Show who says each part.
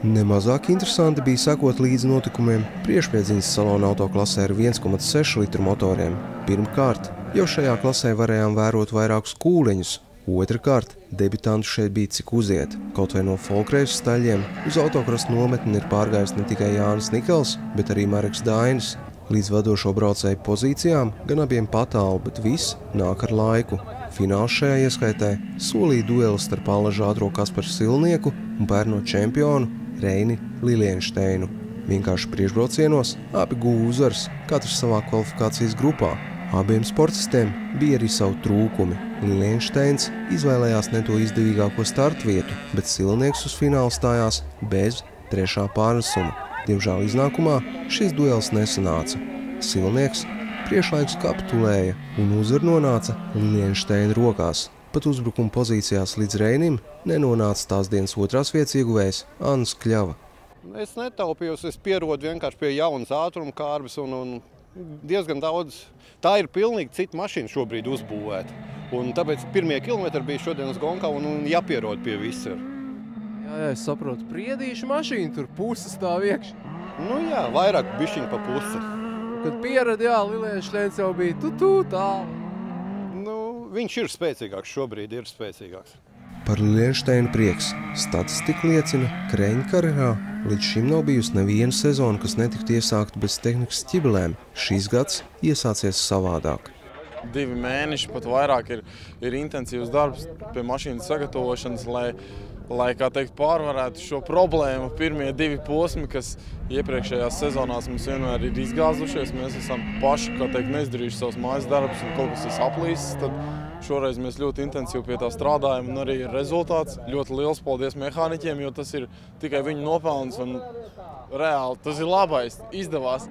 Speaker 1: Nemazāk interesanti bija sekot līdzi notikumiem priekšpiedziņas salona autoklasē ar 1,6 litru motoriem. Pirmkārt, jau šajā klasē varējām vērot vairākus kūleņus. Otrakārt, debitantu šeit bija cik uziet. Kaut vai no folkreisu staļiem uz autokrastu nometni ir pārgājis ne tikai Jānis Nikels, bet arī Mareks Dainis. Līdz vadošo braucēju pozīcijām gan abiem patālu, bet viss nāk ar laiku. Fināls šajā ieskaitē solīja dueli starp allažu ātro Kasparu Silnieku un pērno čempionu Reini Lilienšteinu. Vienkārši priekšbraucienos abi guva uzvaras, katrs savā kvalifikācijas grupā. Abiem sportistiem bija arī savu trūkumi. Lilienšteins izvēlējās ne to izdevīgāko startu vietu, bet Silnieks uz finālu stājās bez trešā pārnesuma. Diemžēl iznākumā šis duels nesanāca. Silnieks priekšlaikus kapitulēja un uzvar nonāca Lilienšteina rokās. Pat uzbrukuma pozīcijās līdz Reinim nenonāca tās dienas otrās vietas ieguvējs Anns Kļava.
Speaker 2: Es netaupījos, es pierodu vienkārši pie jaunas ātruma kārbes un diezgan daudz. Tā ir pilnīgi cita mašīna šobrīd uzbūvēta. Un tāpēc pirmie kilometri bija šodien uz Gonkavu un jāpierod pie visa.
Speaker 3: Jā, es saprotu, priedīšu mašīnu, tur pusi stāv iekšā.
Speaker 2: Nu jā, vairāk bišķiņ pa pusi.
Speaker 3: Kad pierad, jā, Lilienšteins jau bija tālu.
Speaker 2: Nu, viņš ir spēcīgāks, šobrīd ir spēcīgāks.
Speaker 1: Par Lilienšteinu prieks. Statistika liecina, ka Reņa karjerā līdz šim nav bijusi neviena sezona, kas netiktu iesākta bez tehnikas ķibelēm. Šīs gads iesācies savādāk.
Speaker 4: 2 mēneši, pat vairāk ir intensīvs darbs pie mašīnas sagatavošanas, lai kā teikt, pārvarētu šo problēmu. Pirmie 2 posmi, kas iepriekšējās sezonās mums vienmēr ir izgāzušies, mēs esam paši, kā teikt, neizdarījuši savus mājas darbus un kaut kas ir saplīsis, tad šoreiz mēs ļoti intensīvi pie tā strādājam un arī ir rezultāts. Ļoti liels paldies mehāniķiem, jo tas ir tikai viņu nopelns un reāli tas ir labais, izdevās.